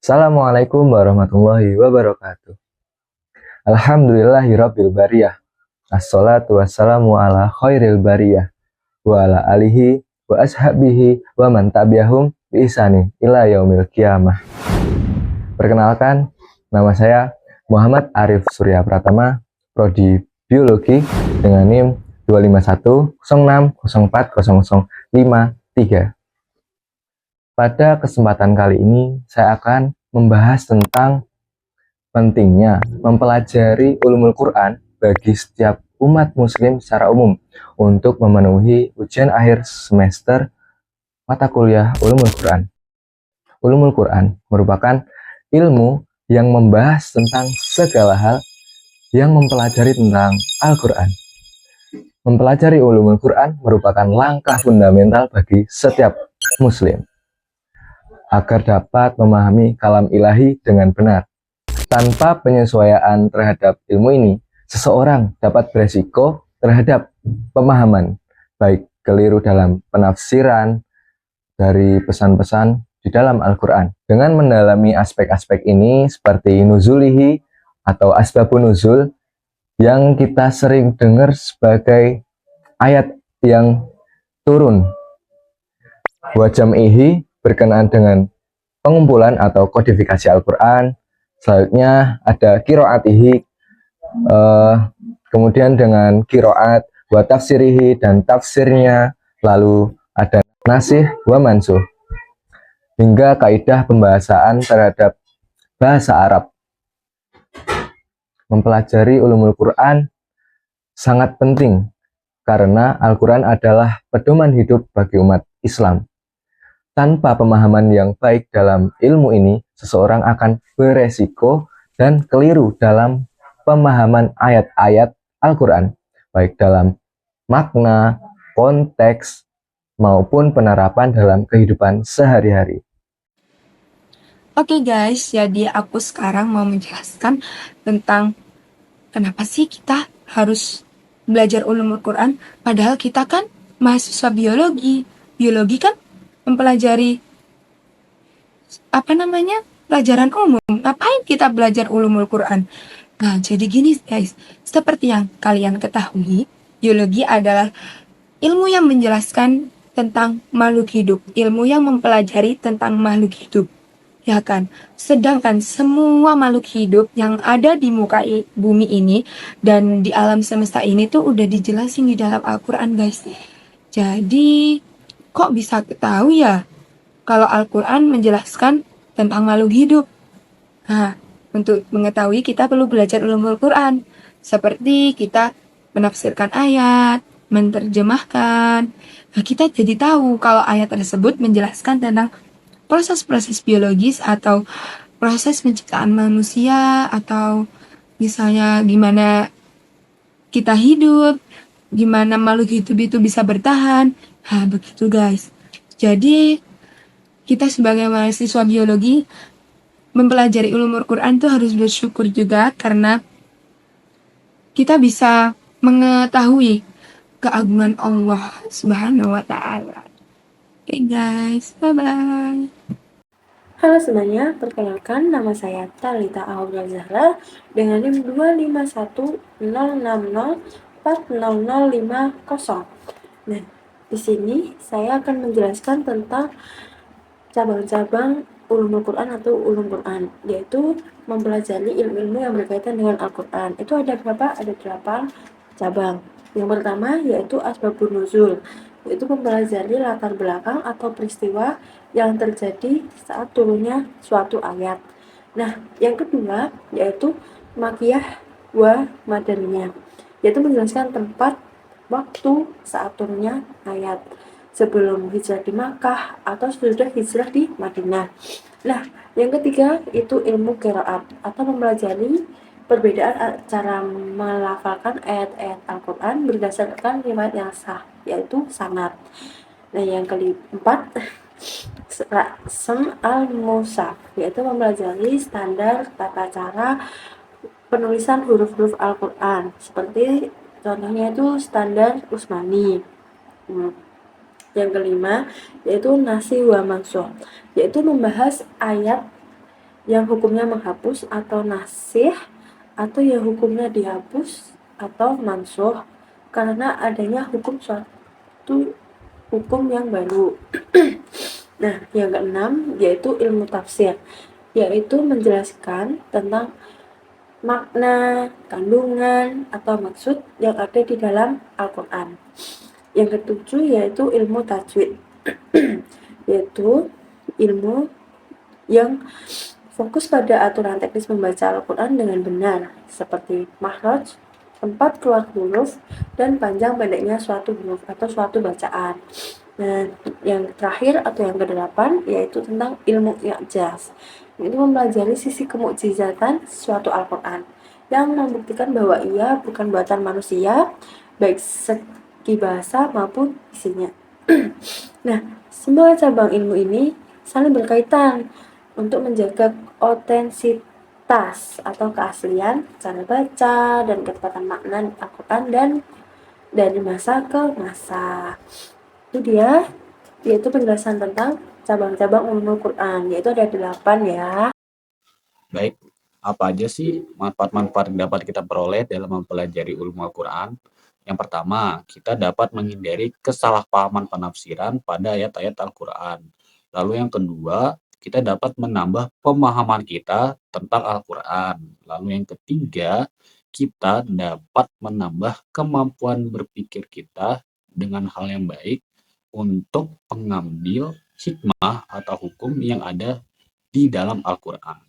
Assalamualaikum warahmatullahi wabarakatuh. Alhamdulillahirabbil bariyah. Assalatu wassalamu ala khairil bariyah wa ala alihi wa ashabihi wa man tabi'ahum bi ihsani ila yaumil qiyamah. Perkenalkan, nama saya Muhammad Arif Surya Pratama, Prodi Biologi dengan NIM 25106040053. Pada kesempatan kali ini, saya akan membahas tentang pentingnya mempelajari ulumul Quran bagi setiap umat muslim secara umum untuk memenuhi ujian akhir semester mata kuliah ulumul Quran. Ulumul Quran merupakan ilmu yang membahas tentang segala hal yang mempelajari tentang Al-Quran. Mempelajari ulumul Quran merupakan langkah fundamental bagi setiap muslim agar dapat memahami kalam ilahi dengan benar. Tanpa penyesuaian terhadap ilmu ini, seseorang dapat beresiko terhadap pemahaman, baik keliru dalam penafsiran dari pesan-pesan di dalam Al-Quran. Dengan mendalami aspek-aspek ini seperti nuzulihi atau asbabun nuzul yang kita sering dengar sebagai ayat yang turun. Wa jam'ihi berkenaan dengan pengumpulan atau kodifikasi Al-Quran. Selanjutnya ada kiroatihi, kemudian dengan kiroat, wa tafsirihi dan tafsirnya, lalu ada nasih wa mansuh, hingga kaidah pembahasan terhadap bahasa Arab. Mempelajari ulumul Quran sangat penting karena Al-Quran adalah pedoman hidup bagi umat Islam. Tanpa pemahaman yang baik dalam ilmu ini, seseorang akan beresiko dan keliru dalam pemahaman ayat-ayat Al-Quran, baik dalam makna, konteks, maupun penerapan dalam kehidupan sehari-hari. Oke guys, jadi aku sekarang mau menjelaskan tentang kenapa sih kita harus belajar ulumul Quran, padahal kita kan mahasiswa biologi. Biologi kan mempelajari pelajaran umum. Ngapain kita belajar ulumul Quran? Nah, jadi gini guys, seperti yang kalian ketahui, biologi adalah ilmu yang menjelaskan tentang makhluk hidup, ilmu yang mempelajari tentang makhluk hidup, ya kan? Sedangkan semua makhluk hidup yang ada di muka bumi ini dan di alam semesta ini tuh udah dijelasin di dalam Al-Quran guys. Jadi kok bisa tahu ya kalau Al-Quran menjelaskan tentang makhluk hidup? Nah, untuk mengetahui kita perlu belajar ulumul Quran, seperti kita menafsirkan ayat, menerjemahkan. Nah, kita jadi tahu kalau ayat tersebut menjelaskan tentang proses-proses biologis atau proses penciptaan manusia, atau misalnya gimana kita hidup, gimana makhluk hidup itu bisa bertahan. Nah, begitu guys. Jadi, kita sebagai mahasiswa biologi mempelajari ulumul Quran tuh harus bersyukur juga karena kita bisa mengetahui keagungan Allah Subhanahu wa taala. Oke guys, bye-bye. Halo semuanya, perkenalkan nama saya Talita Aura Zahra dengan NIM 25106040050. Nah, di sini saya akan menjelaskan tentang cabang-cabang ulumul Quran atau ulum Quran, yaitu mempelajari ilmu-ilmu yang berkaitan dengan Al-Quran. Itu ada berapa? Ada 8 cabang. Yang pertama yaitu asbabun nuzul, yaitu mempelajari latar belakang atau peristiwa yang terjadi saat turunnya suatu ayat. Nah, yang kedua yaitu makiyah wa madaniyah, yaitu menjelaskan tempat, waktu saat turunnya ayat, sebelum hijrah di Makkah atau sudah hijrah di Madinah. Nah, yang ketiga itu ilmu qiraat atau mempelajari perbedaan cara melafalkan ayat-ayat Al-Quran berdasarkan riwayat yang sah, yaitu sanad. Nah, yang keempat Rasm al-Musaf, yaitu mempelajari standar tata cara penulisan huruf-huruf Al-Quran, seperti contohnya itu standar Utsmani. Yang kelima yaitu nasih wa mansuh, yaitu membahas ayat yang hukumnya menghapus atau nasih, atau yang hukumnya dihapus atau mansuh karena adanya suatu hukum yang baru. Nah, yang keenam yaitu ilmu tafsir, yaitu menjelaskan tentang makna, kandungan, atau maksud yang ada di dalam Al-Quran. Yang ketujuh yaitu ilmu tajwid, yaitu ilmu yang fokus pada aturan teknis membaca Al-Quran dengan benar, seperti makhraj, tempat keluar huruf, dan panjang pendeknya suatu huruf atau suatu bacaan. Nah, yang terakhir atau yang kedelapan yaitu tentang ilmu i'jaz, yaitu mempelajari sisi kemukjizatan suatu Al-Quran yang membuktikan bahwa ia bukan buatan manusia, baik segi bahasa maupun isinya. Nah, semua cabang ilmu ini saling berkaitan untuk menjaga otensitas atau keaslian cara baca dan ketepatan makna Al-Quran dan dari masa ke masa. Itu dia, yaitu penjelasan tentang cabang-cabang ulumul Quran, yaitu ada 8 ya. Baik, apa aja sih manfaat-manfaat yang dapat kita peroleh dalam mempelajari ulumul Quran? Yang pertama, kita dapat menghindari kesalahpahaman penafsiran pada ayat-ayat Al-Quran. Lalu yang kedua, kita dapat menambah pemahaman kita tentang Al-Quran. Lalu yang ketiga, kita dapat menambah kemampuan berpikir kita dengan hal yang baik untuk mengambil hikmah atau hukum yang ada di dalam Al-Quran.